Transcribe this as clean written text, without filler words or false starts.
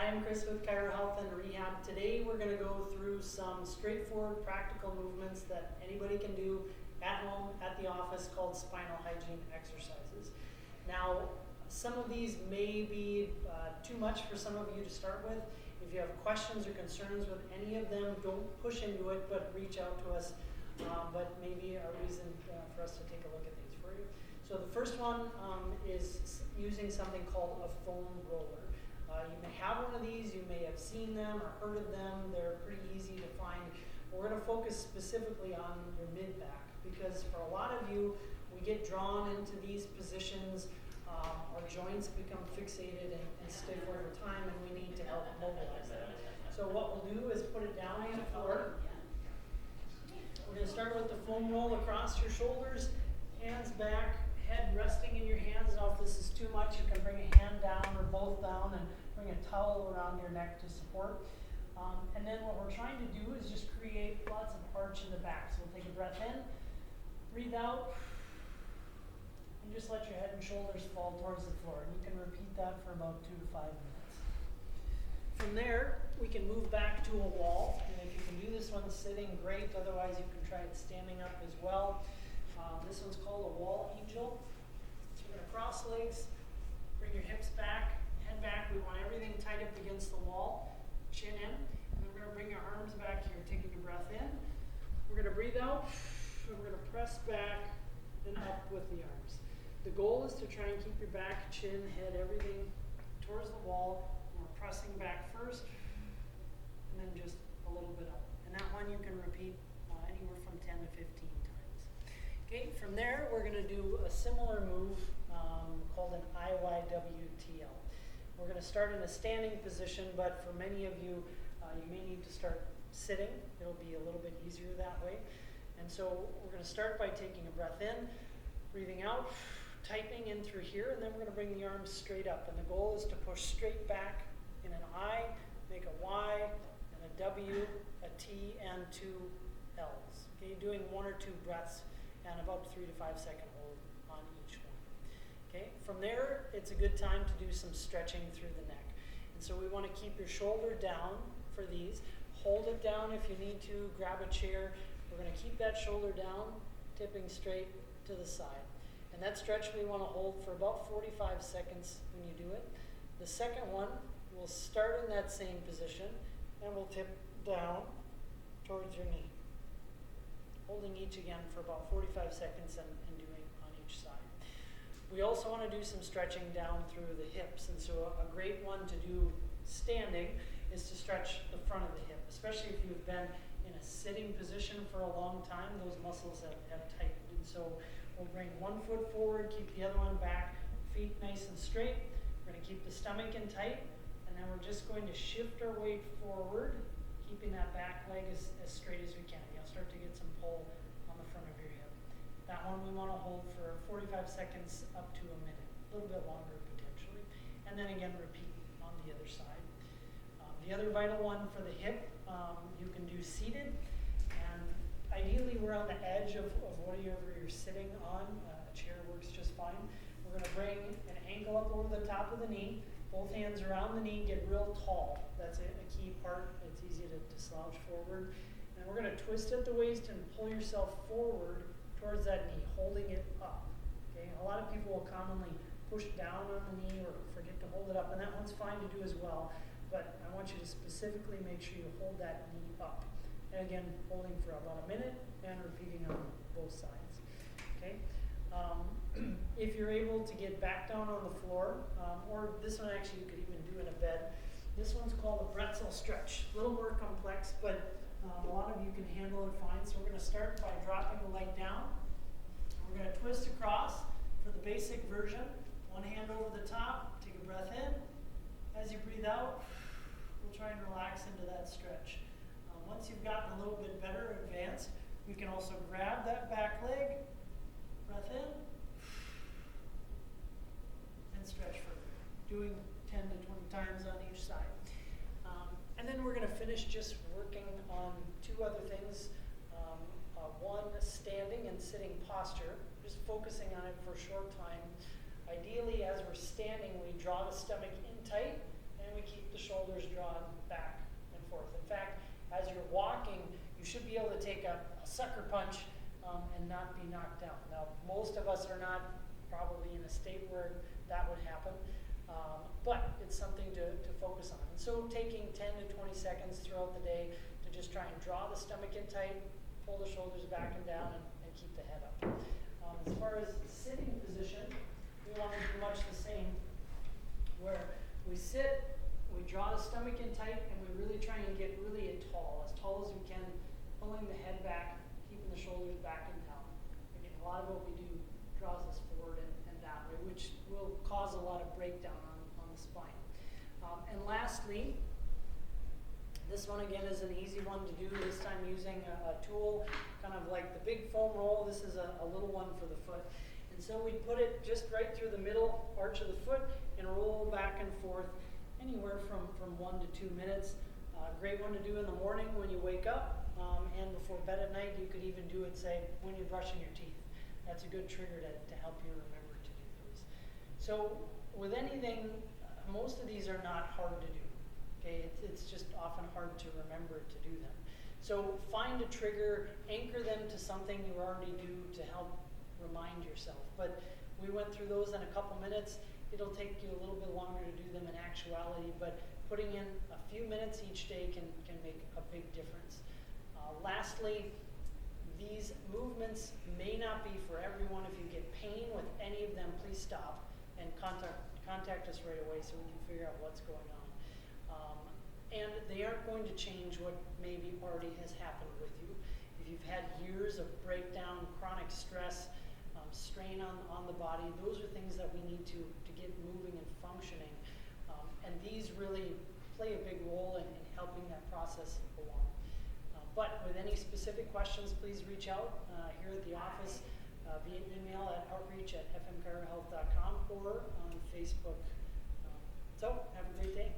Hi, I'm Chris with Chiro Health and Rehab. Today we're going to go through some straightforward practical movements that anybody can do at home, at the office, called spinal hygiene exercises. Now, some of these may be too much for some of you to start with. If you have questions or concerns with any of them, don't push into it, but reach out to us. But maybe a reason for us to take a look at these for you. So the first one is using something called a foam roller. You may have one of these, you may have seen them or heard of them. They're pretty easy to find. We're going to focus specifically on your mid-back because for a lot of you, we get drawn into these positions. Our joints become fixated and stiff over time, and we need to help mobilize them. So what we'll do is put it down on the floor. We're going to start with the foam roll across your shoulders, hands back, head resting in your hands. Now if this is too much, you can bring a hand down or both down and bring a towel around your neck to support. And then what we're trying to do is just create lots of arch in the back. So we'll take a breath in, breathe out, and just let your head and shoulders fall towards the floor. And you can repeat that for about 2 to 5 minutes. From there, we can move back to a wall. And if you can do this one sitting, great. Otherwise, you can try it standing up as well. This one's called a wall angel. So we're going to cross legs, bring your hips back, head back. We want everything tight up against the wall, chin in. And then we're going to bring our arms back here, taking a breath in. We're going to breathe out, and we're going to press back and up with the arms. The goal is to try and keep your back, chin, head, everything towards the wall. We're pressing back first, and then just a little bit up. And that one you can repeat anywhere from 10 to 15 times. Okay, from there we're going to do a similar move called an IYWTL. We're going to start in a standing position, but for many of you, you may need to start sitting. It'll be a little bit easier that way. And so we're going to start by taking a breath in, breathing out, tightening in through here, and then we're going to bring the arms straight up. And the goal is to push straight back in an I, make a Y, and a W, a T, and 2 L's. Okay, doing 1 or 2 breaths and about 3 to 5 second hold on each one. Okay, from there, it's a good time to do some stretching through the neck. And so we want to keep your shoulder down for these. Hold it down if you need to. Grab a chair. We're going to keep that shoulder down, tipping straight to the side. And that stretch we want to hold for about 45 seconds when you do it. The second one, we'll start in that same position, and we'll tip down towards your knee. Holding each again for about 45 seconds and doing on each side. We also want to do some stretching down through the hips. And so a great one to do standing is to stretch the front of the hip, especially if you've been in a sitting position for a long time. Those muscles have tightened. And so we'll bring one foot forward, keep the other one back, feet nice and straight. We're going to keep the stomach in tight, and then we're just going to shift our weight forward, keeping that back leg as straight as we can. You'll start to get some pull on the front of your hip. That one we want to hold for 45 seconds up to a minute, a little bit longer potentially. And then again, repeat on the other side. The other vital one for the hip, you can do seated. And ideally, we're on the edge of whatever you're sitting on. A chair works just fine. We're going to bring an ankle up over the top of the knee. Both hands around the knee, get real tall. That's a key part. It's easy to slouch forward. And we're going to twist at the waist and pull yourself forward towards that knee, holding it up. Okay? A lot of people will commonly push down on the knee or forget to hold it up, and that one's fine to do as well. But I want you to specifically make sure you hold that knee up. And again, holding for about a minute and repeating on both sides. Okay? If you're able to get back down on the floor, or this one actually you could even do in a bed. This one's called a Pretzel Stretch. A little more complex, but a lot of you can handle it fine. So we're going to start by dropping the leg down. We're going to twist across for the basic version. One hand over the top. Take a breath in. As you breathe out, we'll try and relax into that stretch. Once you've gotten a little bit better advanced, we can also grab that back leg, breath in, and stretch further, doing 10 to 20 times on each side. And then we're going to finish just working on 2 other things. One, standing and sitting posture, just focusing on it for a short time. Ideally, as we're standing, we draw the stomach in tight and we keep the shoulders should be able to take a sucker punch and not be knocked down. Now, most of us are not probably in a state where that would happen, but it's something to focus on. And so taking 10 to 20 seconds throughout the day to just try and draw the stomach in tight, pull the shoulders back and down, and keep the head up. As far as sitting position, we want to do much the same, where we sit, we draw the stomach in tight, and we really try and get really tall as we can, pulling the head back, keeping the shoulders back and down. Again, a lot of what we do draws us forward and that way, which will cause a lot of breakdown on the spine. And lastly, this one again is an easy one to do, this time using a tool, kind of like the big foam roll. This is a little one for the foot. And so we put it just right through the middle arch of the foot and roll back and forth anywhere from 1 to 2 minutes. Great one to do in the morning when you wake up, and before bed at night. You could even do it, say, when you're brushing your teeth. That's a good trigger to help you remember to do those. So with anything, most of these are not hard to do. Okay, it's just often hard to remember to do them. So find a trigger, anchor them to something you already do to help remind yourself. But we went through those in a couple minutes. It'll take you a little bit longer to do them in actuality, but putting in a few minutes each day can make a big difference. Lastly, these movements may not be for everyone. If you get pain with any of them, please stop and contact us right away so we can figure out what's going on. And they aren't going to change what maybe already has happened with you. If you've had years of breakdown, chronic stress, strain on the body, those are things that we need to get moving and functioning. And these really play a big role in helping that process along. But with any specific questions, please reach out here at the office via email at outreach@fmchirohealth.com or on Facebook. So have a great day.